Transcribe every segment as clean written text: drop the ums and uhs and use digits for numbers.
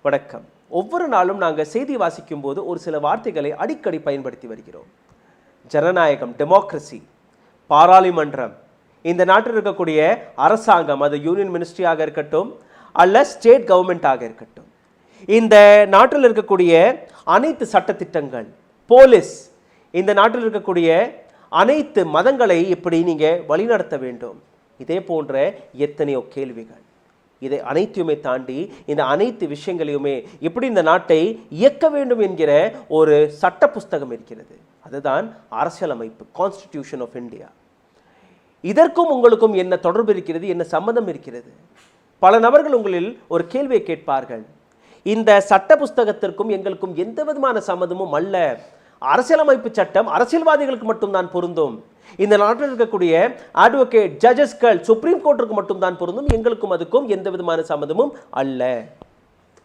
வணக்கம். ஒவ்வொரு நாளும் நாங்கள் செய்தி வாசிக்கும் போது ஒரு சில வார்த்தைகளை அடிக்கடி பயன்படுத்தி வருகிறோம். ஜனநாயகம், டெமோக்ரஸி, பாராளுமன்றம், இந்த நாட்டில் இருக்கக்கூடிய அரசாங்கம், அது யூனியன் மினிஸ்ட்ரியாக இருக்கட்டும் அல்ல ஸ்டேட் கவர்மெண்ட்டாக இருக்கட்டும், இந்த நாட்டில் இருக்கக்கூடிய அனைத்து சட்டத்திட்டங்கள், போலீஸ், இந்த நாட்டில் இருக்கக்கூடிய அனைத்து மதங்களை எப்படி நீங்கள் வழிநடத்த வேண்டும், இதே போன்ற எத்தனையோ கேள்விகள். இதை அனைத்தையுமே தாண்டி இந்த அனைத்து விஷயங்களையுமே எப்படி இந்த நாட்டை இயக்க வேண்டும் என்கிற ஒரு சட்ட புஸ்தகம் இருக்கிறது. அதுதான் அரசியலமைப்பு, கான்ஸ்டிடியூஷன் ஆஃப் இந்தியா. இதற்கும் உங்களுக்கும் என்ன தொடர்பு இருக்கிறது, என்ன சம்மதம் இருக்கிறது? பல நபர்கள் உங்களில் ஒரு கேள்வியை கேட்பார்கள், இந்த சட்ட புஸ்தகத்திற்கும் எங்களுக்கும் எந்த விதமான சம்மதமும் அல்ல, அரசியலமைப்பு சட்டம் அரசியல்வாதிகளுக்கு மட்டும்தான் பொருந்தும், இந்த நாட்டில் இருக்கக்கூடிய அட்வொகேட், ஜட்ஜஸ்கள், சுப்ரீம் கோர்ட்டுக்கு மட்டும்தான் பொருந்தும், எங்களுக்கும் அதுக்கும் எந்த விதமான சம்மதமும் அல்ல.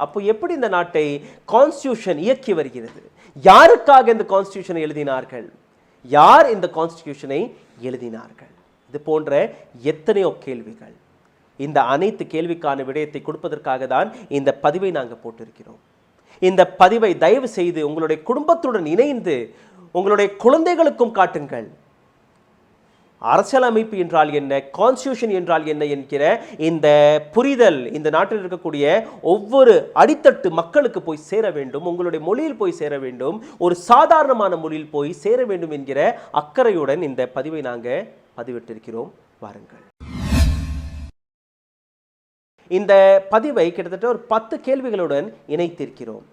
அப்போ எப்படி இந்த நாட்டை கான்ஸ்டிடியூஷன் இயக்கி வருகிறது? யாருக்காக இந்த கான்ஸ்டிடியூஷனை எழுதினார்கள்? யார் இந்த கான்ஸ்டிடியூஷனை எழுதினார்கள்? இது போன்ற எத்தனையோ கேள்விகள். இந்த அனைத்து கேள்விக்கான விடயத்தை கொடுப்பதற்காக தான் இந்த பதிவை நாங்கள் போட்டிருக்கிறோம். இந்த பதிவை தயவு செய்து உங்களுடைய குடும்பத்துடன் இணைந்து உங்களுடைய குழந்தைகளுக்கும் காட்டுங்கள். அரசியலமைப்பு என்றால் என்ன, கான்ஸ்டிடியூஷன் என்றால் என்ன என்கிற இந்த புரிதல் இந்த நாட்டில் இருக்கக்கூடிய ஒவ்வொரு அடித்தட்டு மக்களுக்கு போய் சேர வேண்டும், உங்களுடைய மொழியில் போய் சேர வேண்டும், ஒரு சாதாரணமான மொழியில் போய் சேர வேண்டும் என்கிற அக்கறையுடன் இந்த பதிவை நாங்கள் பதிவிட்டிருக்கிறோம். வாருங்கள். இந்த பதிவை கிட்டத்தட்ட ஒரு 10 கேள்விகளுடன் இணைத்திருக்கிறோம்.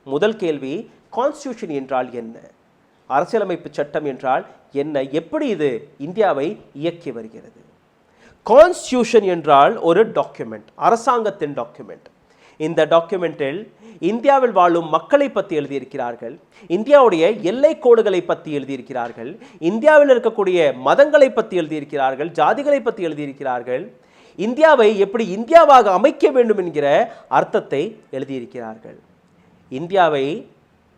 முதல் கேள்வி, கான்ஸ்டிடியூஷன் என்றால் என்ன, அரசியலமைப்பு சட்டம் என்றால் என்ன, எப்படி இது இந்தியாவை இயக்கி வருகிறது? கான்ஸ்டிடியூஷன் என்றால் ஒரு டாக்குமெண்ட், அரசாங்கத்தின் டாக்குமெண்ட். இந்த டாக்குமெண்டில் இந்தியாவில் வாழும் மக்களை பற்றி எழுதியிருக்கிறார்கள், இந்தியாவுடைய எல்லை கோடுகளை பற்றி எழுதியிருக்கிறார்கள், இந்தியாவில் இருக்கக்கூடிய மதங்களை பற்றி எழுதியிருக்கிறார்கள், ஜாதிகளை பற்றி எழுதியிருக்கிறார்கள், இந்தியாவை எப்படி இந்தியாவாக அமைக்க வேண்டும் என்கிற அர்த்தத்தை எழுதியிருக்கிறார்கள். இந்தியாவை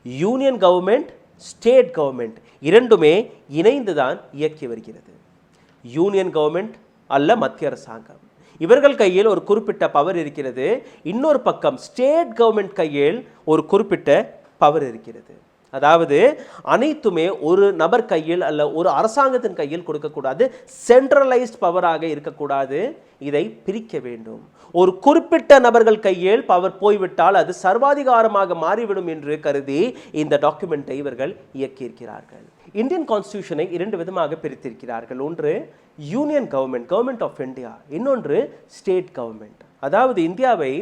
யூனியன் கவர்மெண்ட், ஸ்டேட் கவர்மெண்ட் இரண்டுமே இணைந்துதான் இயக்கி வருகிறது. யூனியன் கவர்மெண்ட் அல்ல மத்திய அரசாங்கம், இவர்கள் கையில் ஒரு குறிப்பிட்ட பவர் இருக்கிறது. இன்னொரு பக்கம் ஸ்டேட் கவர்மெண்ட் கையில் ஒரு குறிப்பிட்ட பவர் இருக்கிறது. அதாவது அனைத்துமே ஒரு நபர் கையில் அல்ல ஒரு அரசாங்கத்தின் கையில் கொடுக்கக்கூடாது, சென்ட்ரலைஸ்ட் பவராக இருக்கக்கூடாது, இதை பிரிக்க வேண்டும். ஒரு குறிப்பிட்ட நபர்கள் கையில் பவர் போய்விட்டால் அது சர்வாதிகாரமாக மாறிவிடும் என்று கருதி இந்த டாக்குமெண்ட்டை இவர்கள் இயக்கியிருக்கிறார்கள். இந்தியன் கான்ஸ்டிடியூஷனை 2 விதமாக பிரித்திருக்கிறார்கள். ஒன்று union government, government of India, இன்னொன்று ஸ்டேட் கவர்மெண்ட். அதாவது இந்தியாவை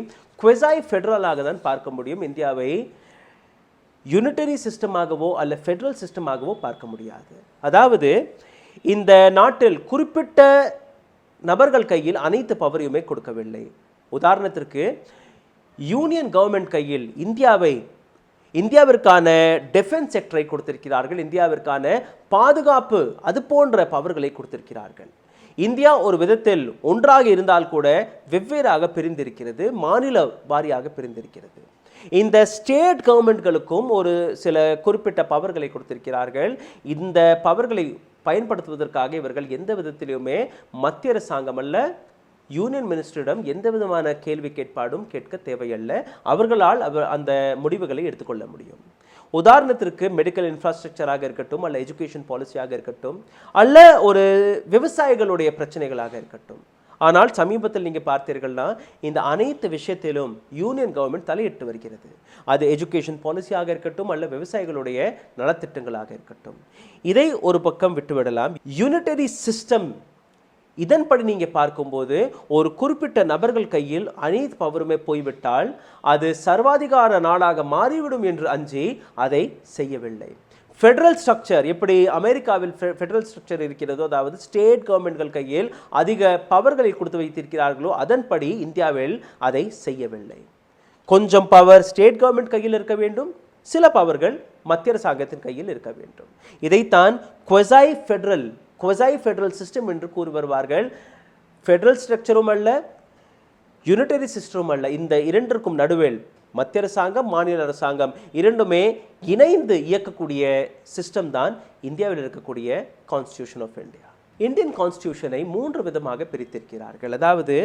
குவெசை ஃபெடரலாக தான் பார்க்க முடியும், இந்தியாவை யூனிட்டரி சிஸ்டமாகவோ அல்ல ஃபெடரல் சிஸ்டமாகவோ பார்க்க முடியாது. அதாவது இந்த நாட்டில் குறிப்பிட்ட நபர்கள் கையில் அனைத்து பவரையுமே கொடுக்கவில்லை. உதாரணத்திற்கு யூனியன் கவர்மெண்ட் கையில் இந்தியாவிற்கான டிஃபென்ஸ் செக்டரை கொடுத்திருக்கிறார்கள், இந்தியாவிற்கான பாதுகாப்பு அது போன்ற பவர்களை கொடுத்திருக்கிறார்கள். இந்தியா ஒரு விதத்தில் ஒன்றாக இருந்தால் கூட வெவ்வேறாக பிரிந்திருக்கிறது, மாநில வாரியாக பிரிந்திருக்கிறது. இந்த ஸ்டேட் கவர்மெண்ட்களுக்கும் ஒரு சில குறிப்பிட்ட பவர்களை கொடுத்திருக்கிறார்கள். இந்த பவர்களை பயன்படுத்துவதற்காக இவர்கள் எந்த விதத்திலுமே மத்திய அரசாங்கம் அல்ல யூனியன் மினிஸ்டரிடம் எந்த விதமான கேள்வி கேட்பாடும் கேட்க தேவையல்ல, அவர்களால் அந்த முடிவுகளை எடுத்துக்கொள்ள முடியும். உதாரணத்திற்கு மெடிக்கல் இன்ஃப்ராஸ்ட்ரக்சராக இருக்கட்டும், அல்ல எஜுகேஷன் பாலிசியாக இருக்கட்டும், அல்ல ஒரு விவசாயிகளுடைய பிரச்சனைகளாக இருக்கட்டும். ஆனால் சமீபத்தில் நீங்கள் பார்த்தீர்கள்னா இந்த அனைத்து விஷயத்திலும் யூனியன் கவர்மெண்ட் தலையிட்டு வருகிறது. அது எஜுகேஷன் பாலிசியாக இருக்கட்டும், அல்ல விவசாயிகளுடைய நலத்திட்டங்களாக இருக்கட்டும். இதை ஒரு பக்கம் விட்டுவிடலாம். யூனிட்டரி சிஸ்டம் இதன்படி நீங்கள் பார்க்கும்போது ஒரு குறிப்பிட்ட நபர்கள் கையில் அனைத்து பவருமே போய்விட்டால் அது சர்வாதிகார நாடாக மாறிவிடும் என்று அஞ்சி அதை செய்யவில்லை. ஃபெடரல் ஸ்ட்ரக்சர் எப்படி அமெரிக்காவில் ஃபெடரல் ஸ்ட்ரக்சர் இருக்கிறதோ, அதாவது ஸ்டேட் கவர்மெண்ட்கள் கையில் அதிக பவர்களை கொடுத்து வைத்திருக்கிறார்களோ, அதன்படி இந்தியாவில் அதை செய்யவில்லை. கொஞ்சம் பவர் ஸ்டேட் கவர்மெண்ட் கையில் இருக்க வேண்டும், சில பவர்கள் மத்திய அரசாங்கத்தின் கையில் இருக்க வேண்டும். இதைத்தான் குவெசை ஃபெடரல் சிஸ்டம் என்று கூறி வருவார்கள். ஃபெடரல் ஸ்ட்ரக்சரும் அல்ல, யூனிட்டரி சிஸ்டமும் அல்ல, இந்த இரண்டிற்கும் நடுவில் மத்திய அரசாங்கம், மாநில அரசாங்கம் இரண்டுமே இணைந்து இயக்கக்கூடிய சிஸ்டம் தான் இந்தியாவில் இருக்கக்கூடிய கான்ஸ்டிடியூஷன் ஆஃப் இந்தியா. இந்தியன் கான்ஸ்டிடியூஷனை 3 விதமாக பிரித்திருக்கிறார்கள். அதாவது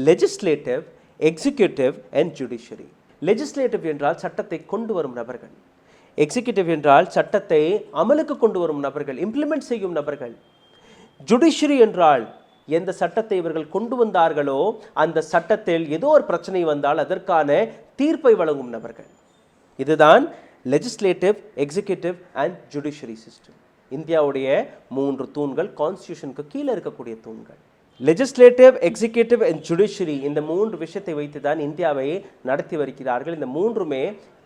legislative, executive and judiciary. Legislative என்றால் சட்டத்தை கொண்டு வரும் நபர்கள், எக்ஸிக்யூட்டிவ் என்றால் சட்டத்தை அமலுக்கு கொண்டு வரும் நபர்கள், இம்ப்ளிமெண்ட் செய்யும் நபர்கள், ஜுடிஷியரி என்றால் எந்த சட்டத்தை இவர்கள் கொண்டு வந்தார்களோ அந்த சட்டத்தில் ஏதோ ஒரு பிரச்சனை வந்தால் அதற்கான தீர்ப்பை வழங்கும் நபர்கள். இதுதான் legislative, executive and judiciary system. இந்தியாவுடைய 3 தூண்கள், கான்ஸ்டியூஷனுக்கு கீழே இருக்கக்கூடிய தூண்கள். லெஜிஸ்லேட்டிவ், எக்ஸிக்யூட்டிவ் அண்ட் ஜுடிஷியரி, இந்த 3 விஷயத்தை வைத்து தான் இந்தியாவை நடத்தி வருகிறார்கள். இந்த 3மே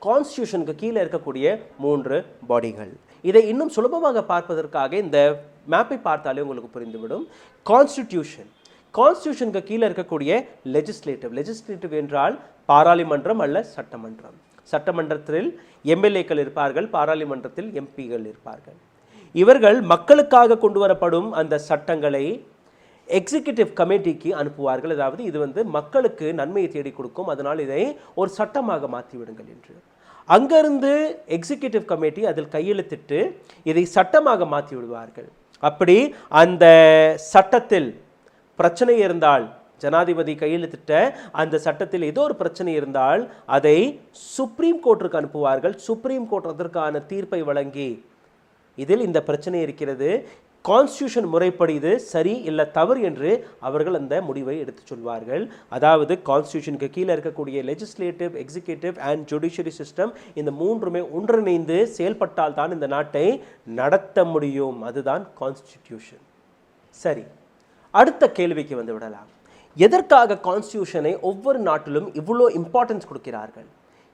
கான்ஸ்டியூஷனுக்கு கீழே இருக்கக்கூடிய 3 பாடிகள். இதை இன்னும் சுலபமாக பார்ப்பதற்காக இந்த மேப்பை பார்த்தாலே உங்களுக்கு புரிந்துவிடும். கான்ஸ்டியூஷனுக்கு கீழே இருக்கக்கூடிய லெஜிஸ்லேட்டிவ் என்றால் பாராளுமன்றம் அல்ல சட்டமன்றம். சட்டமன்றத்தில் எம்எல்ஏக்கள் இருப்பார்கள், பாராளுமன்றத்தில் எம்பிகள் இருப்பார்கள். இவர்கள் மக்களுக்காக கொண்டு வரப்படும் அந்த சட்டங்களை எக்ஸிக்யூட்டிவ் கமிட்டிக்கு அனுப்புவார்கள். அதாவது இது மக்களுக்கு நன்மையை தேடி கொடுக்கும், அதனால் இதை ஒரு சட்டமாக மாற்றிவிடுங்கள் என்று. அங்கிருந்து எக்ஸிக்யூட்டிவ் கமிட்டி அதில் கையெழுத்திட்டு இதை சட்டமாக மாற்றி விடுவார்கள். அப்படி அந்த சட்டத்தில் பிரச்சனை இருந்தால், ஜனாதிபதி கையெழுத்திட்ட அந்த சட்டத்தில் ஏதோ ஒரு பிரச்சனை இருந்தால் அதை சுப்ரீம் கோர்ட்டுக்கு அனுப்புவார்கள். சுப்ரீம் கோர்ட் அதற்கான தீர்ப்பை வழங்கி இதில் இந்த பிரச்சனை இருக்கிறது, கான்ஸ்டியூஷன் முறைப்படி இது சரி இல்லை தவறு என்று அவர்கள் அந்த முடிவை எடுத்து சொல்வார்கள். அதாவது கான்ஸ்டியூஷனுக்கு கீழே இருக்கக்கூடிய legislative, executive and judiciary system, இந்த 3மே ஒன்றிணைந்து செயல்பட்டால் தான் இந்த நாட்டை நடத்த முடியும். அதுதான் கான்ஸ்டிடியூஷன். சரி, அடுத்த கேள்விக்கு வந்து விடலாம். எதற்காக கான்ஸ்டியூஷனை ஒவ்வொரு நாட்டிலும் இவ்வளோ இம்பார்ட்டன்ஸ் கொடுக்கிறார்கள்?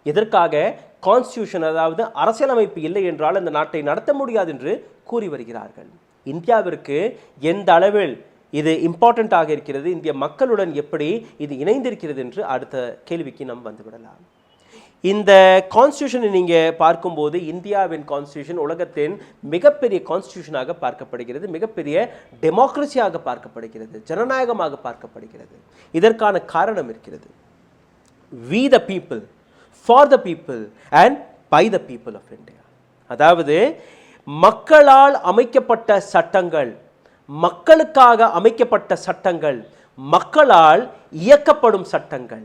எதற்காக கான்ஸ்டியூஷன், அதாவது அரசியலமைப்பு இல்லை என்றால் அந்த நாட்டை நடத்த முடியாது என்று கூறி வருகிறார்கள்? இந்தியாவிற்கு எந்த அளவில் இது இம்பார்ட்டண்ட்டாக இருக்கிறது, இந்திய மக்களுடன் எப்படி இது இணைந்திருக்கிறது என்று அடுத்த கேள்விக்கு நாம் வந்துவிடலாம். இந்த கான்ஸ்டியூஷனை நீங்கள் பார்க்கும்போது இந்தியாவின் கான்ஸ்டியூஷன் உலகத்தின் மிகப்பெரிய கான்ஸ்டியூஷனாக பார்க்கப்படுகிறது, மிகப்பெரிய டெமோக்ரஸியாக பார்க்கப்படுகிறது, ஜனநாயகமாக பார்க்கப்படுகிறது. இதற்கான காரணம் இருக்கிறது. We the people, for the people and by the people of India. அதாவது மக்களால் அமைக்கப்பட்ட சட்டங்கள், மக்களுக்காக அமைக்கப்பட்ட சட்டங்கள், மக்களால் இயக்கப்படும் சட்டங்கள்,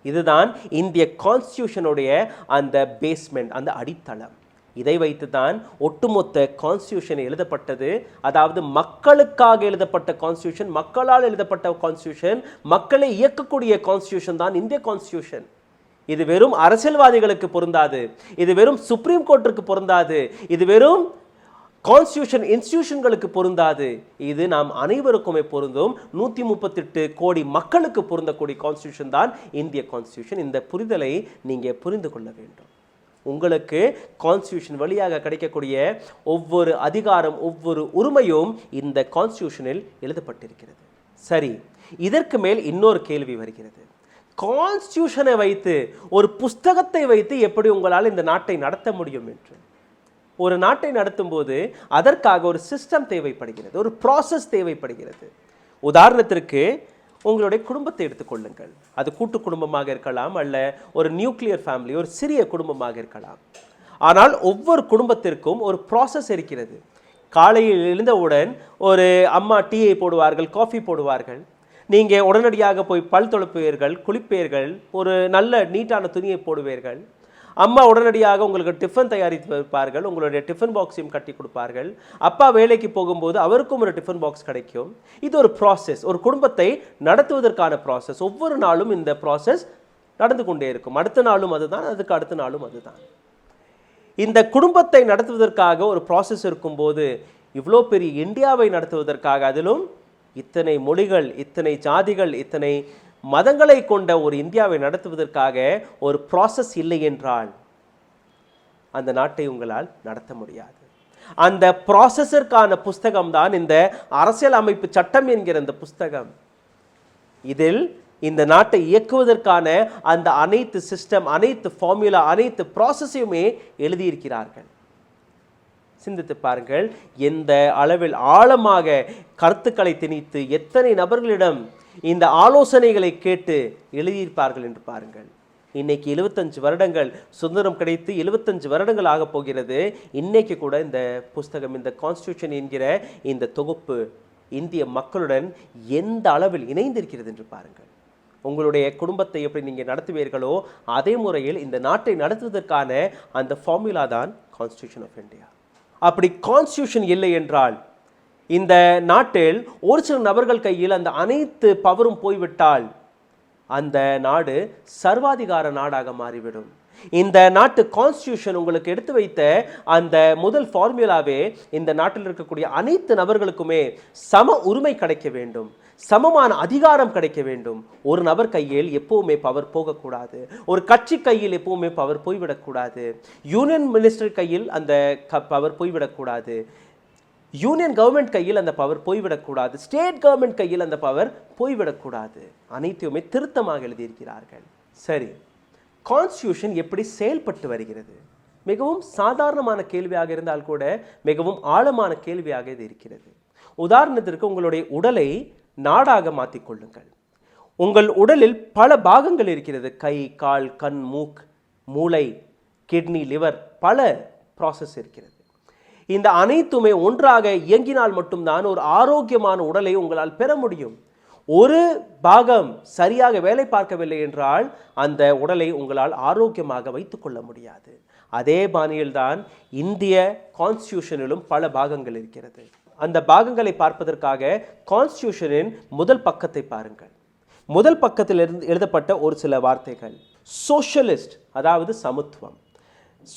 இதுதான் இந்திய கான்ஸ்டியூஷனுடைய அந்த பேஸ்மெண்ட், அந்த அடித்தளம். இதை வைத்து தான் ஒட்டுமொத்த கான்ஸ்டியூஷன் எழுதப்பட்டது. அதாவது மக்களுக்காக எழுதப்பட்ட கான்ஸ்டியூஷன், மக்களால் எழுதப்பட்ட கான்ஸ்டியூஷன், மக்களை இயக்கக்கூடிய கான்ஸ்டியூஷன் தான் இந்திய கான்ஸ்டியூஷன். இது வெறும் அரசியல்வாதிகளுக்கு பொருந்தாது, இது வெறும் சுப்ரீம் கோர்ட்டுக்கு பொருந்தாது, இது வெறும் கான்ஸ்டியூஷன் இன்ஸ்டிடியூஷன்களுக்கு பொருந்தாது. இது நாம் அனைவருக்குமே பொருந்தும். 138 கோடி மக்களுக்கு பொருந்தக்கூடிய கான்ஸ்டியூஷன் தான் இந்திய கான்ஸ்டியூஷன். இந்த புரிதலை நீங்கள் புரிந்து கொள்ள வேண்டும். உங்களுக்கு கான்ஸ்டியூஷன் வழியாக கிடைக்கக்கூடிய ஒவ்வொரு அதிகாரம், ஒவ்வொரு உரிமையும் இந்த கான்ஸ்டியூஷனில் எழுதப்பட்டிருக்கிறது. சரி, இதற்கு மேல் இன்னொரு கேள்வி வருகிறது. கான்ஸ்டியூஷனை வைத்து, ஒரு புஸ்தகத்தை வைத்து எப்படி உங்களால் இந்த நாட்டை நடத்த முடியும் என்று? ஒரு நாட்டை நடத்தும் போது அதற்காக ஒரு சிஸ்டம் தேவைப்படுகிறது, ஒரு ப்ராசஸ் தேவைப்படுகிறது. உதாரணத்திற்கு உங்களுடைய குடும்பத்தை எடுத்துக்கொள்ளுங்கள். அது கூட்டு குடும்பமாக இருக்கலாம், அல்ல ஒரு நியூக்ளியர் ஃபேமிலி, ஒரு சிறிய குடும்பமாக இருக்கலாம். ஆனால் ஒவ்வொரு குடும்பத்திற்கும் ஒரு ப்ராசஸ் இருக்கிறது. காலையில் எழுந்தவுடன் ஒரு அம்மா டீயை போடுவார்கள், காஃபி போடுவார்கள். நீங்கள் உடனடியாக போய் பல் துலப்புவீர்கள், குளிப்பீர்கள், ஒரு நல்ல நீட்டான துணியை போடுவீர்கள். அம்மா உடனடியாக உங்களுக்கு டிஃபன் தயாரித்து வைப்பார்கள், உங்களுடைய டிஃபன் பாக்ஸையும் கட்டி கொடுப்பார்கள். அப்பா வேலைக்கு போகும்போது அவருக்கும் ஒரு டிஃபன் பாக்ஸ் கிடைக்கும். இது ஒரு ப்ராசஸ், ஒரு குடும்பத்தை நடத்துவதற்கான ப்ராசஸ். ஒவ்வொரு நாளும் இந்த ப்ராசஸ் நடந்து கொண்டே இருக்கும். அடுத்த நாளும் அதுதான், அதுக்கு அடுத்த நாளும் அதுதான். இந்த குடும்பத்தை நடத்துவதற்காக ஒரு ப்ராசஸ் இருக்கும்போது இவ்வளோ பெரிய இந்தியாவை நடத்துவதற்காக, அதிலும் இத்தனை மொழிகள், இத்தனை ஜாதிகள், இத்தனை மதங்களை கொண்ட ஒரு இந்தியாவை நடத்துவதற்காக ஒரு ப்ராசஸ் இல்லை என்றால் அந்த நாட்டை உங்களால் நடத்த முடியாது. அந்த ப்ராசஸிற்கான புஸ்தகம் தான் இந்த அரசியல் அமைப்பு சட்டம் என்கிற இந்த புஸ்தகம். இதில் இந்த நாட்டை இயக்குவதற்கான அந்த அனைத்து சிஸ்டம், அனைத்து ஃபார்முலா, அனைத்து ப்ராசஸையுமே எழுதியிருக்கிறார்கள். சிந்தித்து பாருங்கள், எந்த அளவில் ஆழமாக கருத்துக்களை திணித்து எத்தனை நபர்களிடம் இந்த ஆலோசனைகளை கேட்டு எழுதியிருப்பார்கள் என்று பாருங்கள். இன்னைக்கு 75 வருடங்கள் சுதந்திரம் கிடைத்து 75 வருடங்கள் ஆக போகிறது. இன்னைக்கு கூட இந்த புஸ்தகம், இந்த கான்ஸ்டியூஷன் என்கிற இந்த தொகுப்பு இந்திய மக்களுடன் எந்த அளவில் இணைந்திருக்கிறது என்று பாருங்கள். உங்களுடைய குடும்பத்தை எப்படி நீங்கள் நடத்துவீர்களோ அதே முறையில் இந்த நாட்டை நடத்துவதற்கான அந்த ஃபார்முலா தான் கான்ஸ்டியூஷன் ஆஃப் இந்தியா. அப்படி கான்ஸ்டியூஷன் இல்லை என்றால் இந்த நாட்டில் ஒரு சில நபர்கள் கையில் அந்த அனைத்து பவரும் போய்விட்டால் அந்த நாடு சர்வாதிகார நாடாக மாறிவிடும். இந்த நாட்டு கான்ஸ்டியூஷன் உங்களுக்கு எடுத்து வைத்த அந்த முதல் ஃபார்முலாவே இந்த நாட்டில் இருக்கக்கூடிய அனைத்து நபர்களுக்குமே சம உரிமை கிடைக்க வேண்டும், சமமான அதிகாரம் கிடைக்க வேண்டும். ஒரு நபர் கையில் எப்பவுமே பவர் போகக்கூடாது, ஒரு கட்சி கையில் எப்பவுமே பவர் போய்விடக்கூடாது, யூனியன் மினிஸ்டர் கையில் அந்த பவர் போய்விடக்கூடாது, யூனியன் கவர்மெண்ட் கையில் அந்த பவர் போய்விடக்கூடாது, ஸ்டேட் கவர்மெண்ட் கையில் அந்த பவர் போய்விடக்கூடாது. அனைத்தையுமே திருத்தமாக எழுதியிருக்கிறார்கள். சரி, கான்ஸ்டியூஷன் எப்படி செயல்பட்டு வருகிறது? மிகவும் சாதாரணமான கேள்வியாக இருந்தால் கூட மிகவும் ஆழமான கேள்வியாக இது இருக்கிறது. உதாரணத்திற்கு உங்களுடைய உடலை நாடாக மாற்றிக்கொள்ளுங்கள். உங்கள் உடலில் பல பாகங்கள் இருக்கிறது. கை, கால், கண், மூக்கு, மூளை, கிட்னி, லிவர், பல ப்ராசஸ் இருக்கிறது. இந்த அனைத்துமே ஒன்றாக இயங்கினால் மட்டும்தான் ஒரு ஆரோக்கியமான உடலை உங்களால் பெற முடியும். ஒரு பாகம் சரியாக வேலை பார்க்கவில்லை என்றால் அந்த உடலை உங்களால் ஆரோக்கியமாக வைத்துக்கொள்ள முடியாது. அதே பாணியில்தான் இந்திய கான்ஸ்டியூஷனிலும் பல பாகங்கள் இருக்கிறது. அந்த பாகங்களை பார்ப்பதற்காக கான்ஸ்டியூஷனின் முதல் பக்கத்தை பாருங்கள். முதல் பக்கத்தில் எழுதப்பட்ட ஒரு சில வார்த்தைகள்: சோஷலிஸ்ட் அதாவது சமத்துவம்,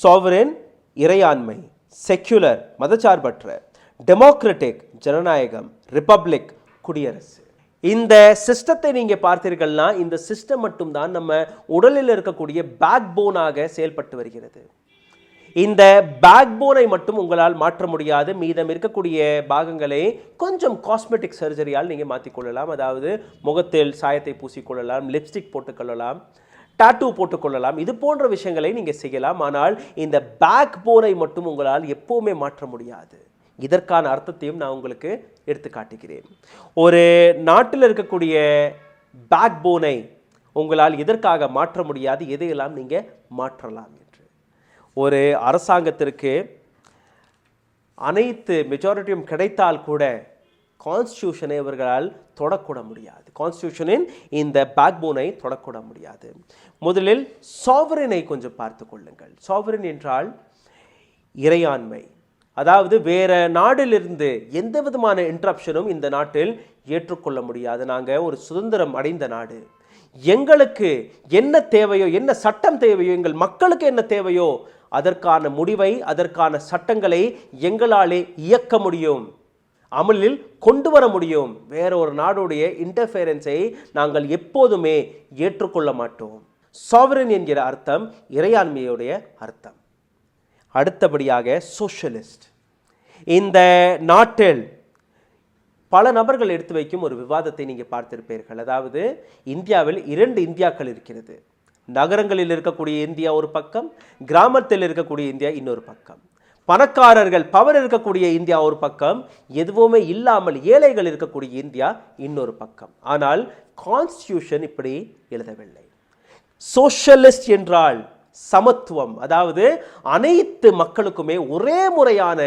சாவரின் இறையாண்மை, செக்யுலர் மதச்சார்பற்ற, டெமோக்ராட்டிக் ஜனநாயகம், ரிப்பப்ளிக் குடியரசு. இந்த சிஸ்டத்தை நீங்க பார்த்தீர்கள்னா இந்த சிஸ்டம் மட்டும்தான் நம்ம உடலில் இருக்கக்கூடிய பேக் போனாக செயல்பட்டு வருகிறது. இந்த பேக் போனை மட்டும் உங்களால் மாற்ற முடியாது. மீதம் இருக்கக்கூடிய பாகங்களை கொஞ்சம் காஸ்மெட்டிக் சர்ஜரியால் நீங்க மாற்றிக்கொள்ளலாம். அதாவது முகத்தில் சாயத்தை பூசிக்கொள்ளலாம், லிப்ஸ்டிக் போட்டுக்கொள்ளலாம், டாட்டூ போட்டுக்கொள்ளலாம். இது போன்ற விஷயங்களை நீங்க செய்யலாம். ஆனால் இந்த பேக் போனை மட்டும் உங்களால் எப்பவுமே மாற்ற முடியாது. இதற்கான அர்த்தத்தையும் நான் உங்களுக்கு எடுத்து காட்டுகிறேன். ஒரு நாட்டில் இருக்கக்கூடிய பேக் போனை உங்களால் எதற்காக மாற்ற முடியாது, எதையெல்லாம் நீங்கள் மாற்றலாம் என்று. ஒரு அரசாங்கத்திற்கு அனைத்து மெஜாரிட்டியும் கிடைத்தால் கூட கான்ஸ்டியூஷனை அவர்களால் தொடக்கூட முடியாது. கான்ஸ்டியூஷனின் இந்த பேக் போனை தொடக்கூட முடியாது. முதலில் சாவரினை கொஞ்சம் பார்த்து கொள்ளுங்கள். சாவரின் என்றால் இறையாண்மை. அதாவது வேற நாட்டிலிருந்து எந்த விதமான இன்டரப்ஷனும் இந்த நாட்டில் ஏற்றுக்கொள்ள முடியாது. நாங்கள் ஒரு சுதந்திரம் அடைந்த நாடு. எங்களுக்கு என்ன தேவையோ, என்ன சட்டம் தேவையோ, எங்கள் மக்களுக்கு என்ன தேவையோ அதற்கான முடிவை, அதற்கான சட்டங்களை எங்களாலே இயக்க முடியும், அமலில் கொண்டு வர முடியும். வேற ஒரு நாடுடைய இன்டர்ஃபேரன்ஸை நாங்கள் எப்போதுமே ஏற்றுக்கொள்ள மாட்டோம். சாவரின் என்கிற அர்த்தம் இறையாண்மையுடைய அர்த்தம். அடுத்தபடியாக சோஷலிஸ்ட். இந்த நாட்டில் பல நபர்கள் எடுத்து வைக்கும் ஒரு விவாதத்தை நீங்கள் பார்த்திருப்பீர்கள். அதாவது இந்தியாவில் 2 இந்தியாக்கள் இருக்கிறது. நகரங்களில் இருக்கக்கூடிய இந்தியா ஒரு பக்கம், கிராமத்தில் இருக்கக்கூடிய இந்தியா இன்னொரு பக்கம். பணக்காரர்கள் பவர் இருக்கக்கூடிய இந்தியா ஒரு பக்கம், எதுவுமே இல்லாமல் ஏழைகள் இருக்கக்கூடிய இந்தியா இன்னொரு பக்கம். ஆனால் கான்ஸ்டியூஷன் இப்படி எழுதவில்லை. சோஷலிஸ்ட் என்றால் சமத்துவம். அதாவது அனைத்து மக்களுக்குமே ஒரே முறையான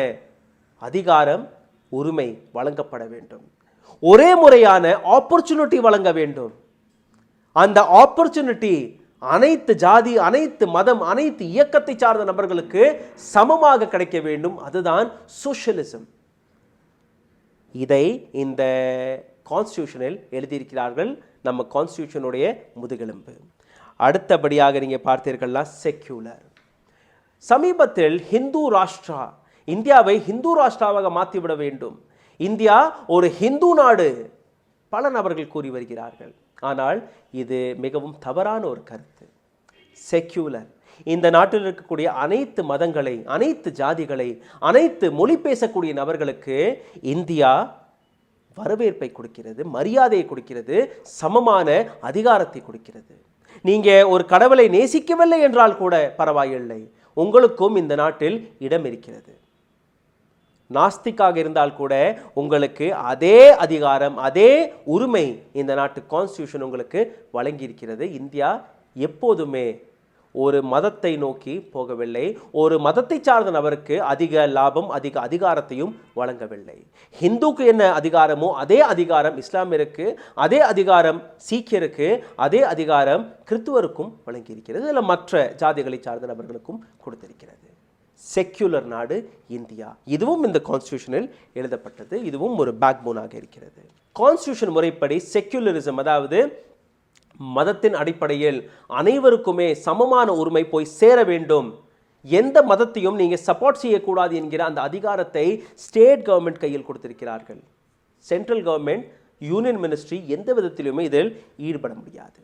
அதிகாரம், உரிமை வழங்கப்பட வேண்டும். ஒரே முறையான ஆப்பர்ச்சுனிட்டி வழங்க வேண்டும். அந்த ஆப்பர்ச்சுனிட்டி அனைத்து ஜாதி, அனைத்து மதம், அனைத்து இயக்கத்தை சார்ந்த நபர்களுக்கு சமமாக கிடைக்க வேண்டும். அதுதான் சோஷலிசம். இதை இந்த கான்ஸ்டியூஷனில் எழுதியிருக்கிறார்கள். நம்ம கான்ஸ்டியூஷனுடைய முதுகெலும்பு. அடுத்தபடியாக நீங்க பார்த்தீர்கள்னா செக்யூலர். சமீபத்தில் ஹிந்து ராஷ்டிரா, இந்தியாவை ஹிந்து ராஷ்டிராவாக மாற்றிவிட வேண்டும், இந்தியா ஒரு ஹிந்து நாடு பல நபர்கள் கூறி வருகிறார்கள். ஆனால் இது மிகவும் தவறான ஒரு கருத்து. செக்யூலர் இந்த நாட்டில் இருக்கக்கூடிய அனைத்து மதங்களை, அனைத்து ஜாதிகளை, அனைத்து மொழி பேசக்கூடிய நபர்களுக்கு இந்தியா வரவேற்பை கொடுக்கிறது, மரியாதையை கொடுக்கிறது, சமமான அதிகாரத்தை கொடுக்கிறது. நீங்க ஒரு கடவுளை நேசிக்கவில்லை என்றால் கூட பரவாயில்லை, உங்களுக்கும் இந்த நாட்டில் இடம் இருக்கிறது. நாஸ்திக்காக இருந்தால் கூட உங்களுக்கு அதே அதிகாரம், அதே உரிமை இந்த நாட்டு கான்ஸ்டியூஷன் உங்களுக்கு வழங்கி இருக்கிறது. இந்தியா எப்போதுமே ஒரு மதத்தை நோக்கி போகவில்லை, ஒரு மதத்தை சார்ந்த நபருக்கு அதிக லாபம் அதிக அதிகாரத்தையும் வழங்கவில்லை. ஹிந்துக்கு என்ன அதிகாரமோ அதே அதிகாரம் இஸ்லாமியருக்கு, அதே அதிகாரம் சீக்கியருக்கு, அதே அதிகாரம் கிறிஸ்துவருக்கும் வழங்கியிருக்கிறது. இல்லை மற்ற ஜாதிகளை சார்ந்த நபர்களுக்கும் கொடுத்திருக்கிறது. செக்யூலர் நாடு இந்தியா. இதுவும் இந்த கான்ஸ்டியூஷனில் எழுதப்பட்டது. இதுவும் ஒரு பேக்போனாக இருக்கிறது. கான்ஸ்டியூஷன் முறைப்படி செக்யூலரிசம், அதாவது மதத்தின் அடிப்படையில் அனைவருக்குமே சமமான உரிமை போய் சேர வேண்டும், எந்த மதத்தையும் நீங்க சப்போர்ட் செய்யக்கூடாது என்கிற அந்த அதிகாரத்தை ஸ்டேட் கவர்மெண்ட் கையில் கொடுத்திருக்கிறார்கள். சென்ட்ரல் கவர்மெண்ட், யூனியன் மினிஸ்ட்ரி எந்த விதத்திலுமே இதில் ஈடுபட முடியாது.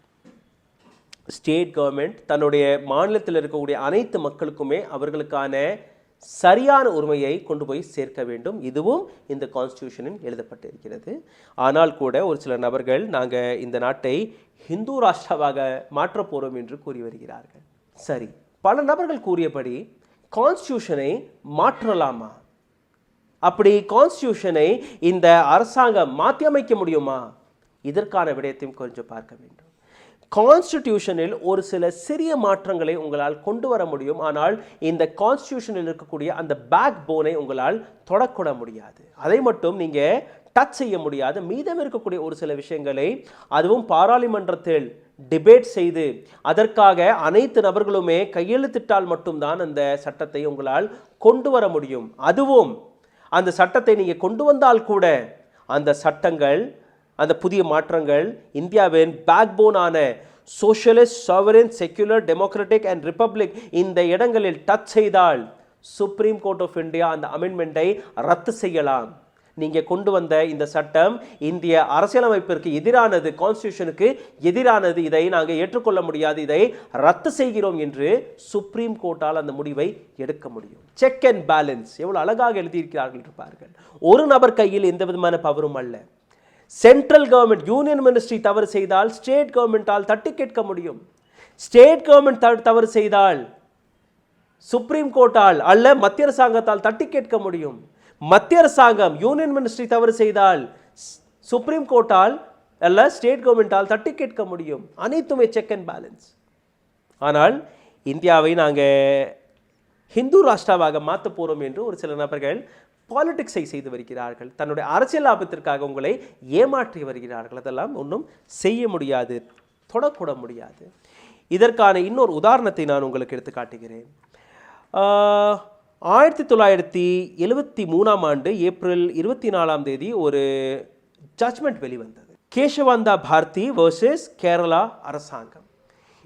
ஸ்டேட் கவர்மெண்ட் தன்னுடைய மாநிலத்தில் இருக்கக்கூடிய அனைத்து மக்களுக்குமே அவர்களுக்கான சரியான உரிமையை கொண்டு போய் சேர்க்க வேண்டும். இதுவும் இந்த கான்ஸ்டியூஷனில் எழுதப்பட்டிருக்கிறது. ஆனால் கூட ஒரு சில நபர்கள் நாங்கள் இந்த நாட்டை ஹிந்து ராஷ்டிராவாக மாற்றப் போகிறோம் என்று கூறி வருகிறார்கள். சரி, பல நபர்கள் கூறியபடி கான்ஸ்டியூஷனை மாற்றலாமா? அப்படி கான்ஸ்டியூஷனை இந்த அரசாங்கம் மாற்றி அமைக்க முடியுமா? இதற்கான விடயத்தையும் கொஞ்சம் பார்க்க வேண்டும். கான்ஸ்டிடியூஷனில் ஒரு சில சிறிய மாற்றங்களை உங்களால் கொண்டு வர முடியும். ஆனால் இந்த கான்ஸ்டிடியூஷனில் இருக்கக்கூடிய அந்த பேக் போனை உங்களால் தொடக்கூட முடியாது. அதை மட்டும் நீங்க டச் செய்ய முடியாது. மீதம் இருக்கக்கூடிய ஒரு சில விஷயங்களை, அதுவும் பாராளுமன்றத்தில் டிபேட் செய்து அதற்காக அனைத்து நபர்களுமே கையெழுத்திட்டால் மட்டும்தான் அந்த சட்டத்தை உங்களால் கொண்டு வர முடியும். அதுவும் அந்த சட்டத்தை நீங்க கொண்டு வந்தால் கூட அந்த சட்டங்கள், அந்த புதிய மாற்றங்கள் இந்தியாவின் பேக்போனான socialist, sovereign, secular, democratic and republic இந்த இடங்களில் டச் செய்தால் சுப்ரீம் கோர்ட் ஆஃப் இந்தியா அந்த அமெண்ட்மெண்ட்டை ரத்து செய்யலாம். நீங்க கொண்டு வந்த இந்த சட்டம் இந்திய அரசியலமைப்பிற்கு எதிரானது, கான்ஸ்டிடியூஷனுக்கு எதிரானது, இதை நாங்கள் ஏற்றுக்கொள்ள முடியாது, இதை ரத்து செய்கிறோம் என்று சுப்ரீம் கோர்ட்டால் அந்த முடிவை எடுக்க முடியும். செக் அண்ட் பேலன்ஸ் எவ்வளவு அழகாக எழுதியிருக்கிறார்கள் இருப்பார்கள். ஒரு நபர் கையில் எந்த விதமான பவரும் அல்ல. சென்ட்ரல் கவர்மெண்ட், யூனியன் மினிஸ்ட்ரி தவறு செய்தால் ஸ்டேட் கவர்மெண்டால் தட்டி கேட்க முடியும். ஸ்டேட் கவர்மெண்ட் தவறு செய்தால் சுப்ரீம் கோர்ட்டால் அல்ல மத்திய அரசாங்கத்தால் தட்டி கேட்க முடியும். மத்திய அரசாங்கம், யூனியன் மினிஸ்ட்ரி தவறு செய்தால் சுப்ரீம் கோர்ட்டால் அல்ல ஸ்டேட் கவர்மெண்டால் தட்டி கேட்க முடியும். அனைத்துமே செக் அண்ட் பேலன்ஸ். ஆனால் இந்தியாவை நாங்கள் ஹிந்து ராஷ்டிராவாக மாற்ற போகிறோம் என்று ஒரு சில நபர்கள் பாலிடிக்ஸை செய்து வருகிறார்கள். தன்னுடைய அரசியல் லாபத்திற்காக உங்களை ஏமாற்றி வருகிறார்கள். அதெல்லாம் ஒன்றும் செய்ய முடியாது, தொடக்கூட முடியாது. இதற்கான இன்னொரு உதாரணத்தை நான் உங்களுக்கு எடுத்து காட்டுகிறேன். 1973ஆம் ஆண்டு ஏப்ரல் 24 ஒரு ஜட்ஜ்மெண்ட் வெளிவந்தது. கேசவானந்தா பாரதி வர்சஸ் கேரளா அரசாங்கம்.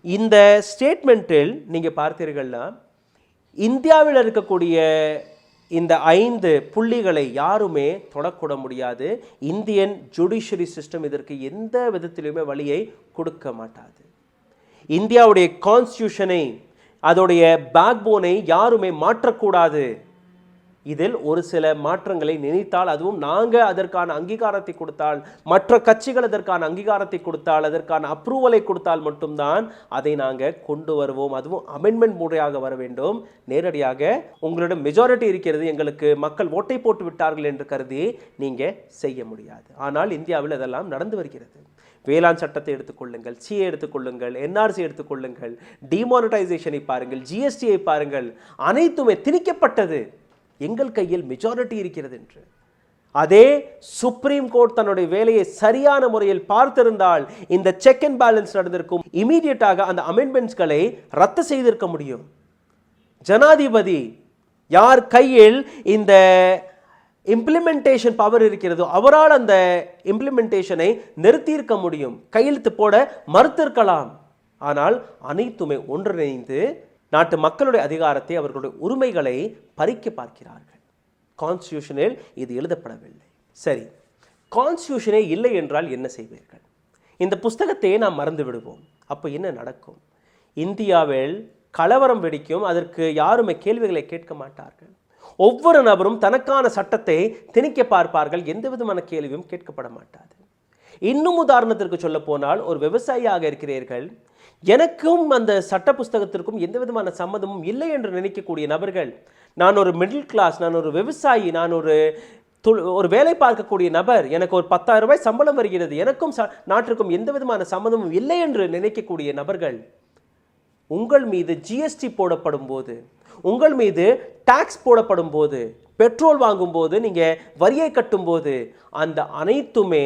இந்த ஸ்டேட்மெண்ட்டில் நீங்கள் பார்த்தீர்கள்னா இந்தியாவில் இருக்கக்கூடிய இந்த 5 புள்ளிகளை யாருமே தொடக்கூட முடியாது. இந்தியன் ஜுடிஷியரி சிஸ்டம் இதற்கு எந்த விதத்திலுமே வழியை கொடுக்க மாட்டாது. இந்தியாவுடைய கான்ஸ்டிடியூஷனை, அதோடைய பேக்போனை யாருமே மாற்றக்கூடாது. இதில் ஒரு சில மாற்றங்களை நினைத்தால், அதுவும் நாங்கள் அதற்கான அங்கீகாரத்தை கொடுத்தால், மற்ற கட்சிகள் அதற்கான அங்கீகாரத்தை கொடுத்தால், அதற்கான அப்ரூவலை கொடுத்தால் மட்டும்தான் அதை நாங்கள் கொண்டு வருவோம். அதுவும் அமெண்ட்மெண்ட் முறையாக வர வேண்டும். நேரடியாக உங்களிடம் மெஜாரிட்டி இருக்கிறது, எங்களுக்கு மக்கள் ஓட்டை போட்டு விட்டார்கள் என்று கருதி நீங்கள் செய்ய முடியாது. ஆனால் இந்தியாவில் அதெல்லாம் நடந்து வருகிறது. வேளாண் சட்டத்தை எடுத்துக்கொள்ளுங்கள், சிஏ எடுத்துக்கொள்ளுங்கள், என்ஆர்சி எடுத்துக்கொள்ளுங்கள், டிமானிட்டைசேஷனை பாருங்கள், ஜிஎஸ்டியை பாருங்கள், அனைத்துமே திணிக்கப்பட்டது. எங்கள் கையில் மெஜாரிட்டி இருக்கிறது என்று. அதே சுப்ரீம் கோர்ட் தன்னுடைய வேலையை சரியான முறையில் பார்த்திருந்தால் இந்த செக் அண்ட் பேலன்ஸ் நடந்திருக்கும். இமீடியட்டாக அந்த அமெண்ட்மெண்ட்ஸ்களை ரத்து செய்திருக்க முடியும். ஜனாதிபதி யார் கையில் இந்த இம்ப்ளிமெண்டேஷன் பவர் இருக்கிறதோ அவரால் அந்த இம்ப்ளிமெண்டேஷனை நிறுத்தியிருக்க முடியும், கையெழுத்து போட மறுத்திருக்கலாம். ஆனால் அனைத்துமே ஒன்றிணைந்து நாட்டு மக்களுடைய அதிகாரத்தை, அவர்களுடைய உரிமைகளை பறிக்க பார்க்கிறார்கள். கான்ஸ்டிடியூஷனில் இது எழுதப்படவில்லை. சரி, கான்ஸ்டிடியூஷனே இல்லை என்றால் என்ன செய்வீர்கள்? இந்த புஸ்தகத்தையே நாம் மறந்து விடுவோம். அப்போ என்ன நடக்கும்? இந்தியாவில் கலவரம் வெடிக்கும். அதற்கு யாருமே கேள்விகளை கேட்க மாட்டார்கள். ஒவ்வொரு நபரும் தனக்கான சட்டத்தை திணிக்க பார்ப்பார்கள். எந்த விதமான கேள்வியும் கேட்கப்பட மாட்டாது. இன்னும் உதாரணத்திற்கு சொல்ல போனால், ஒரு விவசாயியாக இருக்கிறீர்கள், எனக்கும் அந்த சட்ட புஸ்தகத்திற்கும் எந்த விதமான சம்மதமும் இல்லை என்று நினைக்கக்கூடிய நபர்கள், நான் ஒரு மிடில் கிளாஸ், நான் ஒரு விவசாயி, நான் ஒரு வேலை பார்க்கக்கூடிய நபர், எனக்கு ஒரு 10,000 ரூபாய் சம்பளம் வருகிறது, எனக்கும் நாட்டிற்கும் எந்த விதமான சம்மதமும் இல்லை என்று நினைக்கக்கூடிய நபர்கள் உங்கள் மீது ஜிஎஸ்டி போடப்படும் போது, உங்கள் மீது டாக்ஸ் போடப்படும் போது, பெட்ரோல் வாங்கும் போது, நீங்க வரியை கட்டும் போது, அந்த அனைத்துமே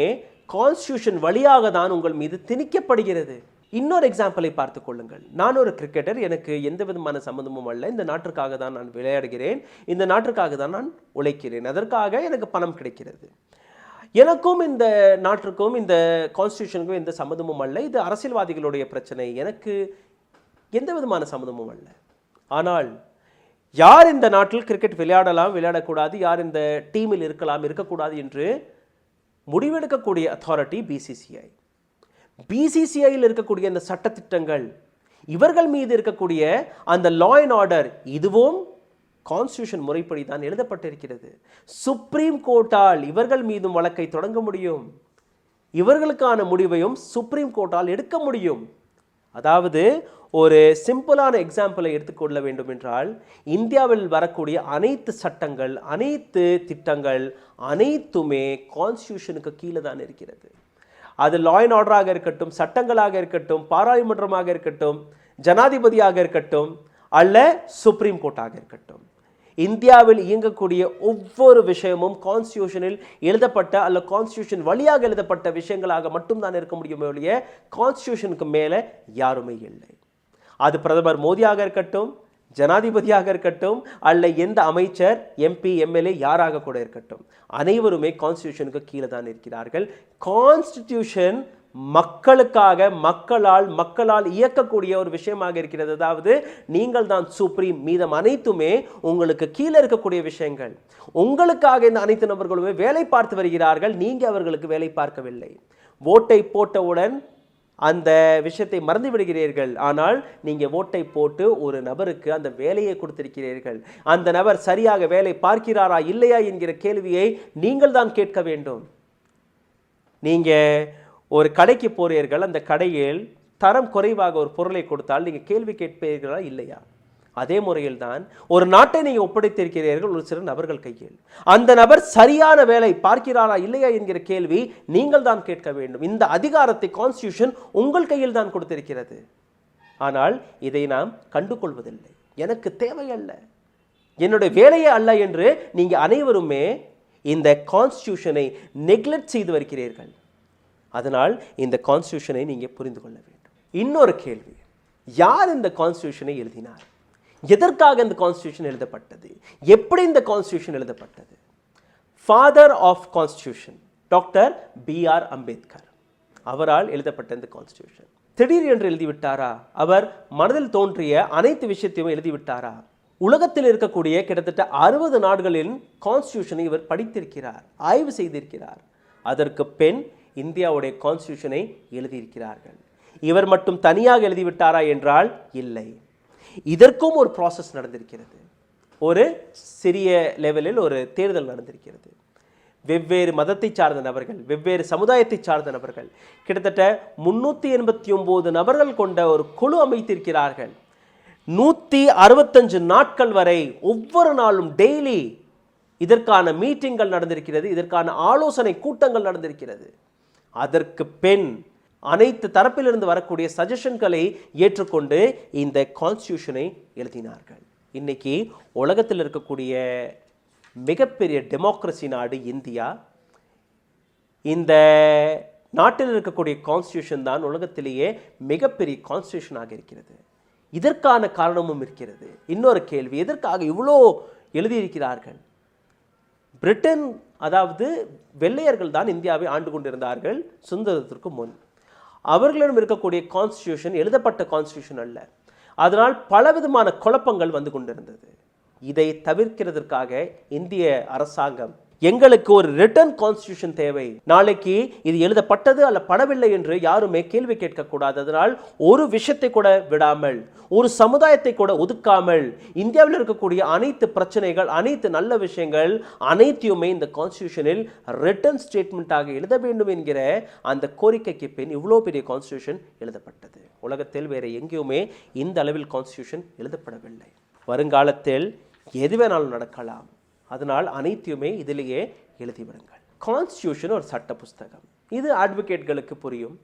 கான்ஸ்டிடியூஷன் வழியாக தான் உங்கள் மீது திணிக்கப்படுகிறது. இன்னொரு எக்ஸாம்பிளை பார்த்துக் கொள்ளுங்கள். நான் ஒரு கிரிக்கெட்டர், எனக்கு எந்த விதமான சம்மந்தமும் அல்ல. இந்த நாட்டிற்காக தான் நான் விளையாடுகிறேன், இந்த நாட்டிற்காக தான் நான் உழைக்கிறேன், அதற்காக எனக்கு பணம் கிடைக்கிறது. எனக்கும் இந்த நாட்டிற்கும் இந்த கான்ஸ்டிடியூஷனுக்கும் எந்த சம்மந்தமும் அல்ல. இது அரசியல்வாதிகளுடைய பிரச்சனை, எனக்கு எந்த விதமான சம்மந்தமும் அல்ல. ஆனால் யார் இந்த நாட்டில் கிரிக்கெட் விளையாடலாம், விளையாடக்கூடாது, யார் இந்த டீமில் இருக்கலாம், இருக்கக்கூடாது என்று முடிவெடுக்கக்கூடிய அத்தாரிட்டி பிசிசிஐ. பிசிசிஐயில் இருக்கக்கூடிய அந்த சட்டத்திட்டங்கள், இவர்கள் மீது இருக்கக்கூடிய அந்த லா அண்ட் ஆர்டர், இதுவும் கான்ஸ்டிடியூஷன் முறைப்படி தான் எழுதப்பட்டிருக்கிறது. சுப்ரீம் கோர்ட்டால் இவர்கள் மீதும் வழக்கை தொடங்க முடியும். இவர்களுக்கான முடிவையும் சுப்ரீம் கோர்ட்டால் எடுக்க முடியும். அதாவது ஒரு சிம்பிளான எக்ஸாம்பிளை எடுத்துக்கொள்ள வேண்டும் என்றால், இந்தியாவில் வரக்கூடிய அனைத்து சட்டங்கள், அனைத்து திட்டங்கள் அனைத்துமே கான்ஸ்டிடியூஷனுக்கு கீழே தான் இருக்கிறது. அது லா அண்ட் ஆர்டராக இருக்கட்டும், சட்டங்களாக இருக்கட்டும், பாராளுமன்றமாக இருக்கட்டும், ஜனாதிபதியாக இருக்கட்டும், அல்ல சுப்ரீம் கோர்ட்டாக இருக்கட்டும், இந்தியாவில் இயங்கக்கூடிய ஒவ்வொரு விஷயமும் கான்ஸ்டிடியூஷனில் எழுதப்பட்ட அல்ல கான்ஸ்டிடியூஷன் வழியாக எழுதப்பட்ட விஷயங்களாக மட்டும்தான் இருக்க முடியுமே ஒழிய கான்ஸ்டிடியூஷனுக்கு மேலே யாருமே இல்லை. அது பிரதமர் மோடியாக இருக்கட்டும், ஜனாதிபதியாக இருக்கட்டும், அல்ல எந்த அமைச்சர், எம்பி, எம்எல்ஏ யாராக கூட இருக்கட்டும், அனைவருமே கான்ஸ்டிடியூஷனுக்கு கீழே தான் இருக்கிறார்கள். கான்ஸ்டிடியூஷன் மக்களுக்காக, மக்களால் இயக்கக்கூடிய ஒரு விஷயமாக இருக்கிறது. அதாவது நீங்கள் தான் சுப்ரீம், மீதம் அனைத்துமே உங்களுக்கு கீழே இருக்கக்கூடிய விஷயங்கள். உங்களுக்காக இந்த அனைத்து நபர்களுமே வேலை பார்த்து வருகிறார்கள், நீங்க அவர்களுக்கு வேலை பார்க்கவில்லை. ஓட்டை போட்டவுடன் அந்த விஷயத்தை மறந்து விடுகிறீர்கள். ஆனால் நீங்க ஓட்டை போட்டு ஒரு நபருக்கு அந்த வேலையை கொடுத்திருக்கிறீர்கள். அந்த நபர் சரியாக வேலை பார்க்கிறாரா இல்லையா என்கிற கேள்வியை நீங்கள் தான் கேட்க வேண்டும். நீங்க ஒரு கடைக்கு போறீர்கள், அந்த கடையில் தரம் குறைவாக ஒரு பொருளை கொடுத்தால் நீங்க கேள்வி கேட்பீர்களா இல்லையா? அதே முறையில் தான் ஒரு நாட்டை நீங்க ஒப்படைத்திருக்கிறீர்கள் ஒரு சில நபர்கள் கையில். அந்த நபர் சரியான வேலை பார்க்கிறாரா இல்லையா என்கிற கேள்வி நீங்கள் தான் கேட்க வேண்டும். இந்த அதிகாரத்தை கான்ஸ்டிடியூஷன் உங்கள் கையில் தான் கொடுத்திருக்கிறது. ஆனால் இதை நாம் கண்டுகொள்வதில்லை. எனக்கு தேவையல்ல, என்னுடைய வேலையே அல்ல என்று நீங்க அனைவருமே இந்த கான்ஸ்டிடியூஷனை நெக்லெக்ட் செய்து வருகிறீர்கள். அதனால் இந்த கான்ஸ்டிடியூஷனை நீங்க புரிந்து கொள்ள வேண்டும். இன்னொரு கேள்வி, யார் இந்த கான்ஸ்டிடியூஷனை எழுதினார்? எதற்காக இந்த கான்ஸ்டிடியூஷன் எழுதப்பட்டது? எப்படி இந்த கான்ஸ்டிடியூஷன் எழுதப்பட்டது? Father of constitution doctor BR Ambedkar அவரால் எழுதப்பட்ட இந்த கான்ஸ்டிடியூஷன் திடீர் என்று எழுதிவிட்டாரா? அவர் மனதில் தோன்றிய அனைத்து விஷயத்தையும் எழுதிவிட்டாரா? உலகத்தில் இருக்கக்கூடிய கிட்டத்தட்ட 60 நாடுகளின் கான்ஸ்டிடியூஷனை இவர் படித்திருக்கிறார், ஆய்வு செய்திருக்கிறார். அதற்கு பின் இந்தியாவுடைய கான்ஸ்டிடியூஷனை எழுதியிருக்கிறார்கள். இவர் மட்டும் தனியாக எழுதிவிட்டாரா என்றால் இல்லை. இதற்கும் ஒரு ப்ராசஸ் நடந்திருக்கிறது. ஒரு சிறிய லெவலில் ஒரு தேர்தல் நடந்திருக்கிறது. வெவ்வேறு மதத்தை சார்ந்த நபர்கள், வெவ்வேறு சமுதாயத்தை சார்ந்த நபர்கள், கிட்டத்தட்ட 389 நபர்கள் கொண்ட ஒரு குழு அமைத்திருக்கிறார்கள். 165 நாட்கள் வரை ஒவ்வொரு நாளும் டெய்லி இதற்கான மீட்டிங்கள் நடந்திருக்கிறது, இதற்கான ஆலோசனை கூட்டங்கள் நடந்திருக்கிறது. அதற்கு பின் அனைத்து தரப்பிலிருந்து வரக்கூடிய சஜஷன்களை ஏற்றுக்கொண்டு இந்த கான்ஸ்டிடியூஷனை எழுதினார்கள். இன்னைக்கு உலகத்தில் இருக்கக்கூடிய மிகப்பெரிய டெமோக்ரஸி நாடு இந்தியா. இந்த நாட்டில் இருக்கக்கூடிய கான்ஸ்டிடியூஷன் தான் உலகத்திலேயே மிகப்பெரிய கான்ஸ்டிடியூஷனாக இருக்கிறது. இதற்கான காரணமும் இருக்கிறது. இன்னொரு கேள்வி, எதற்காக இவ்வளோ எழுதியிருக்கிறார்கள்? பிரிட்டன், அதாவது வெள்ளையர்கள் தான் இந்தியாவை ஆண்டு கொண்டிருந்தார்கள் சுதந்திரத்திற்கு முன். அவர்களிடம் இருக்கக்கூடிய கான்ஸ்டிடியூஷன் எழுதப்பட்ட கான்ஸ்டிடியூஷன் அல்ல. அதனால் பலவிதமான குழப்பங்கள் வந்து கொண்டிருந்தது. இதை தவிர்க்கிறதற்காக இந்திய அரசாங்கம் எங்களுக்கு ஒரு ரிட்டன் கான்ஸ்டிடியூஷன் தேவை, நாளைக்கு இது எழுதப்பட்டது அல்ல படவில்லை என்று யாருமே கேள்வி கேட்கக்கூடாது. அதனால் ஒரு விஷயத்தை கூட விடாமல், ஒரு சமுதாயத்தை கூட ஒதுக்காமல், இந்தியாவில் இருக்கக்கூடிய அனைத்து பிரச்சனைகள், அனைத்து நல்ல விஷயங்கள் அனைத்தையுமே இந்த கான்ஸ்டிடியூஷனில் ரிட்டன் ஸ்டேட்மெண்ட்டாக எழுத வேண்டும் என்கிற அந்த கோரிக்கைக்கு பின் இவ்வளோ பெரிய கான்ஸ்டிடியூஷன் எழுதப்பட்டது. உலகத்தில் வேறு எங்கேயுமே இந்த அளவில் கான்ஸ்டிடியூஷன் எழுதப்படவில்லை. வருங்காலத்தில் எது வேணாலும் நடக்கலாம். அதனால் அனைத்தையுமே இதிலேயே எழுதிவிடுங்கள். கான்ஸ்டிடியூஷன் ஒரு சட்ட புஸ்தகம். இது அட்வொகேட்களுக்கு புரியும்,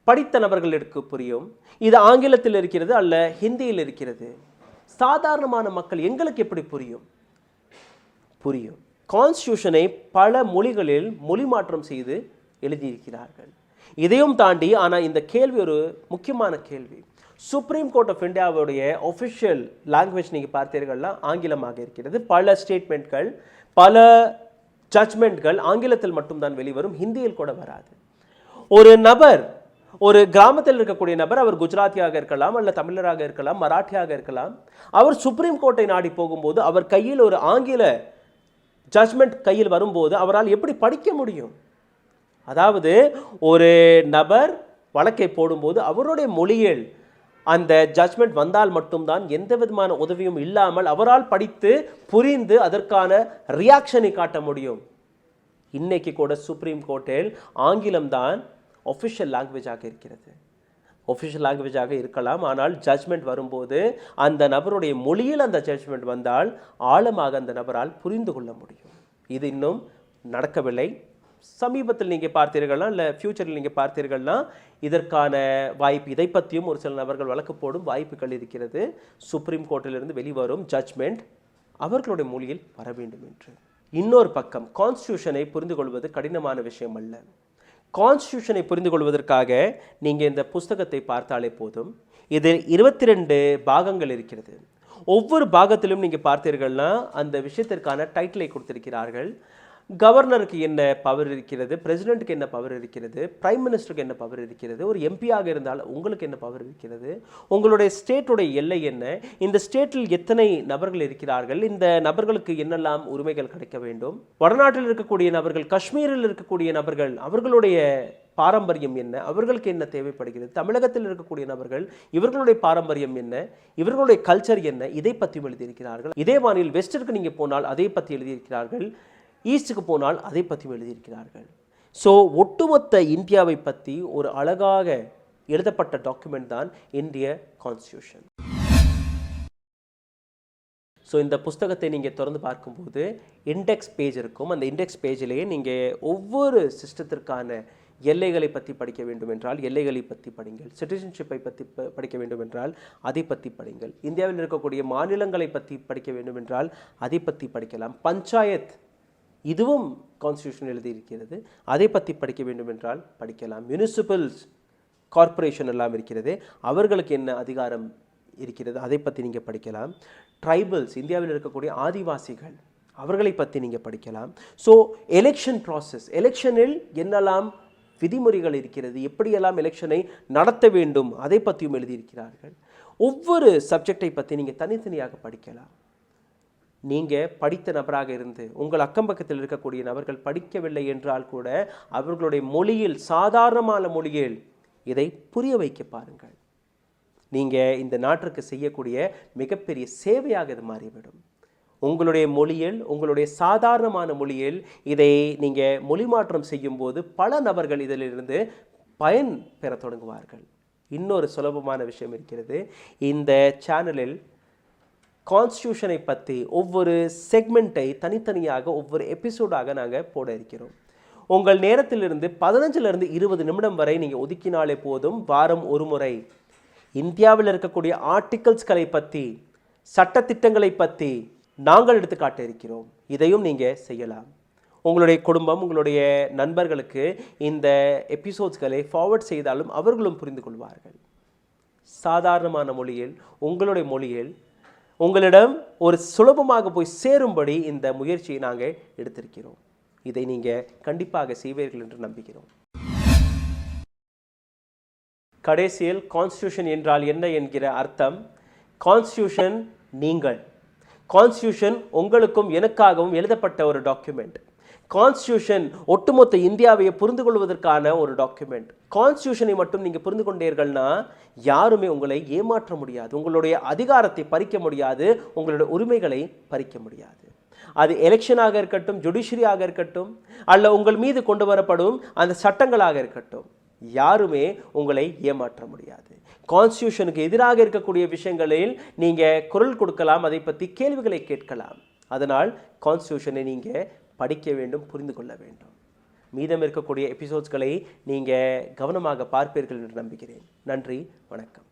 படித்த நபர்களுக்கு புரியும். இது ஆங்கிலத்தில் இருக்கிறது அல்ல ஹிந்தியில் இருக்கிறது. சாதாரணமான மக்கள் எங்களுக்கு எப்படி புரியும்? புரியும். கான்ஸ்டியூஷனை பல மொழிகளில் மொழி மாற்றம் செய்து எழுதியிருக்கிறார்கள். இதையும் தாண்டி ஆனால் இந்த கேள்வி ஒரு முக்கியமான கேள்வி. சுப்ரீம் கோர்ட் ஆஃப் இந்தியாவுடைய ஒஃபிஷியல் லாங்குவேஜ் நீங்கள் பார்த்தீர்கள்னா ஆங்கிலமாக இருக்கிறது. பல ஸ்டேட்மெண்ட்கள், பல ஜட்ஜ்மெண்ட்கள் ஆங்கிலத்தில் மட்டும்தான் வெளிவரும், ஹிந்தியில் கூட வராது. ஒரு நபர், ஒரு கிராமத்தில் இருக்கக்கூடிய நபர், அவர் குஜராத்தியாக இருக்கலாம், அல்ல தமிழராக இருக்கலாம், மராட்டியாக இருக்கலாம், அவர் சுப்ரீம் கோர்ட்டை நாடி போகும்போது அவர் கையில் ஒரு ஆங்கில ஜட்ஜ்மெண்ட் கையில் வரும்போது அவரால் எப்படி படிக்க முடியும்? அதாவது ஒரு நபர் வழக்கை போடும்போது அவருடைய மொழியில் அந்த ஜட்ஜ்மெண்ட் வந்தால் மட்டும்தான் எந்த விதமான உதவியும் இல்லாமல் அவரால் படித்து புரிந்து அதற்கான ரியாக்ஷனை காட்ட முடியும். இன்னைக்கு கூட சுப்ரீம் கோர்ட்டில் ஆங்கிலம்தான் ஒஃபிஷியல் லாங்குவேஜாக இருக்கிறது. ஒஃபிஷியல் லாங்குவேஜாக இருக்கலாம், ஆனால் ஜட்ஜ்மெண்ட் வரும்போது அந்த நபருடைய மொழியில் அந்த ஜட்ஜ்மெண்ட் வந்தால் ஆழமாக அந்த நபரால் புரிந்து கொள்ள முடியும். இது இன்னும் நடக்கவில்லை. சமீபத்தில் நீங்கள் பார்த்தீர்கள்னா இல்லை ஃபியூச்சரில் நீங்கள் பார்த்தீர்கள்னா இதற்கான வாய்ப்பு, இதை பற்றியும் ஒரு சில நபர்கள் வழக்கு போடும் வாய்ப்புகள் இருக்கிறது. சுப்ரீம் கோர்ட்டிலிருந்து வெளிவரும் ஜட்ஜ்மெண்ட் அவர்களுடைய மொழியில் வர வேண்டும் என்று. இன்னொரு பக்கம், கான்ஸ்டியூஷனை புரிந்து கொள்வது கடினமான விஷயம் அல்ல. கான்ஸ்டியூஷனை புரிந்து கொள்வதற்காக நீங்கள் இந்த புஸ்தகத்தை பார்த்தாலே போதும். இதில் 22 பாகங்கள் இருக்கிறது. ஒவ்வொரு பாகத்திலும் நீங்கள் பார்த்தீர்கள்னா அந்த விஷயத்திற்கான டைட்டிலை கொடுத்திருக்கிறார்கள். கவர்னருக்கு என்ன பவர் இருக்கிறது, பிரசிடென்ட்டுக்கு என்ன பவர் இருக்கிறது, பிரைம் மினிஸ்டருக்கு என்ன பவர் இருக்கிறது, ஒரு எம்பியாக இருந்தால் உங்களுக்கு என்ன பவர் இருக்கிறது, உங்களுடைய ஸ்டேட்டுடைய எல்லை என்ன, இந்த ஸ்டேட்டில் எத்தனை நபர்கள் இருக்கிறார்கள், இந்த நபர்களுக்கு என்னெல்லாம் உரிமைகள் கிடைக்க வேண்டும், வடநாட்டில் இருக்கக்கூடிய நபர்கள், காஷ்மீரில் இருக்கக்கூடிய நபர்கள், அவர்களுடைய பாரம்பரியம் என்ன, அவர்களுக்கு என்ன தேவைப்படுகிறது, தமிழகத்தில் இருக்கக்கூடிய நபர்கள் இவர்களுடைய பாரம்பரியம் என்ன, இவர்களுடைய கல்ச்சர் என்ன, இதை பற்றி எழுதியிருக்கிறார்கள். இதே மாநில வெஸ்டிற்கு நீங்கள் போனால் அதை பற்றி எழுதியிருக்கிறார்கள், ஈஸ்டுக்கு போனால் அதை பற்றி எழுதியிருக்கிறார்கள். ஸோ ஒட்டுமொத்த இந்தியாவை பற்றி ஒரு அழகாக எழுதப்பட்ட டாக்குமெண்ட் தான் இந்திய கான்ஸ்டியூஷன். ஸோ இந்த புஸ்தகத்தை நீங்கள் திறந்து பார்க்கும்போது இண்டெக்ஸ் பேஜ் இருக்கும். அந்த இண்டெக்ஸ் பேஜிலேயே நீங்கள் ஒவ்வொரு சிஸ்டத்திற்கான எல்லைகளை பற்றி படிக்க வேண்டும் என்றால் எல்லைகளை பற்றி படிங்கள், சிட்டிசன்ஷிப்பை பற்றி படிக்க வேண்டும் என்றால் அதை பற்றி படிங்கள், இந்தியாவில் இருக்கக்கூடிய மாநிலங்களை பற்றி படிக்க வேண்டும் என்றால் அதை பற்றி படிக்கலாம், பஞ்சாயத் இதுவும் கான்ஸ்டியூஷன் எழுதியிருக்கிறது, அதை பற்றி படிக்க வேண்டும் என்றால் படிக்கலாம், மியூனிசிபல்ஸ் கார்ப்பரேஷன் எல்லாம் இருக்கிறது, அவர்களுக்கு என்ன அதிகாரம் இருக்கிறது அதை பற்றி நீங்கள் படிக்கலாம், ட்ரைபல்ஸ் இந்தியாவில் இருக்கக்கூடிய ஆதிவாசிகள் அவர்களை பற்றி நீங்கள் படிக்கலாம். ஸோ எலெக்ஷன் ப்ராசஸ், எலெக்ஷனில் என்னெல்லாம் விதிமுறைகள் இருக்கிறது, எப்படியெல்லாம் எலெக்ஷனை நடத்த வேண்டும் அதை பற்றியும் எழுதியிருக்கிறார்கள். ஒவ்வொரு சப்ஜெக்டை பற்றி நீங்கள் தனித்தனியாக படிக்கலாம். நீங்கள் படித்த நபராக இருந்து உங்கள் அக்கம் பக்கத்தில் இருக்கக்கூடிய நபர்கள் படிக்கவில்லை என்றால் கூட அவர்களுடைய மொழியில், சாதாரணமான மொழியில் இதை புரிய வைக்க பாருங்கள். நீங்கள் இந்த நாட்டிற்கு செய்யக்கூடிய மிகப்பெரிய சேவையாக இது மாறிவிடும். உங்களுடைய மொழியில், உங்களுடைய சாதாரணமான மொழியில் இதை நீங்கள் மொழி மாற்றம் செய்யும்போது பல நபர்கள் இதிலிருந்து பயன் பெற தொடங்குவார்கள். இன்னொரு சுலபமான விஷயம் இருக்கிறது. இந்த சேனலில் கான்ஸ்டியூஷனை பற்றி ஒவ்வொரு செக்மெண்ட்டை தனித்தனியாக ஒவ்வொரு எபிசோடாக நாங்கள் போட இருக்கிறோம். உங்கள் நேரத்திலிருந்து 15லிருந்து 20 நிமிடம் வரை நீங்கள் ஒதுக்கினாலே போதும். வாரம் ஒரு முறை இந்தியாவில் இருக்கக்கூடிய ஆர்டிகல்ஸ்களை பற்றி, சட்டத்திட்டங்களை பற்றி நாங்கள் எடுத்து காட்ட இருக்கிறோம். இதையும் நீங்கள் செய்யலாம். உங்களுடைய குடும்பம், உங்களுடைய நண்பர்களுக்கு இந்த எபிசோட்ஸ்களை ஃபார்வர்ட் செய்தாலும் அவர்களும் புரிந்து கொள்வார்கள். சாதாரணமான மொழியில், உங்களுடைய மொழியில் உங்களிடம் ஒரு சுலபமாக போய் சேரும்படி இந்த முயற்சியை நாங்கள் எடுத்திருக்கிறோம். இதை நீங்கள் கண்டிப்பாக செய்வீர்கள் என்று நம்புகிறோம். கடைசியில் கான்ஸ்டியூஷன் என்றால் என்ன என்கிற அர்த்தம். கான்ஸ்டியூஷன் நீங்கள், கான்ஸ்டியூஷன் உங்களுக்கும் எனக்காகவும் எழுதப்பட்ட ஒரு டாக்குமெண்ட். கான்ஸ்டியூஷன் ஒட்டுமொத்த இந்தியாவை புரிந்து கொள்வதற்கான ஒரு டாக்குமெண்ட். கான்ஸ்டியூஷனை மட்டும் நீங்கள் புரிந்து கொண்டீர்கள்னா யாருமே உங்களை ஏமாற்ற முடியாது, உங்களுடைய அதிகாரத்தை பறிக்க முடியாது, உங்களுடைய உரிமைகளை பறிக்க முடியாது. அது எலெக்ஷனாக இருக்கட்டும், ஜுடிஷியரியாக இருக்கட்டும், அல்ல உங்கள் மீது கொண்டு வரப்படும் அந்த சட்டங்களாக இருக்கட்டும், யாருமே உங்களை ஏமாற்ற முடியாது. கான்ஸ்டியூஷனுக்கு எதிராக இருக்கக்கூடிய விஷயங்களில் நீங்கள் குரல் கொடுக்கலாம், அதை பற்றி கேள்விகளை கேட்கலாம். அதனால் கான்ஸ்டியூஷனை நீங்கள் படிக்க வேண்டும், புரிந்து கொள்ள வேண்டும். மீதம் இருக்கக்கூடிய எபிசோட்ஸ்களை நீங்கள் கவனமாக பார்ப்பீர்கள் என்று நம்புகிறேன். நன்றி, வணக்கம்.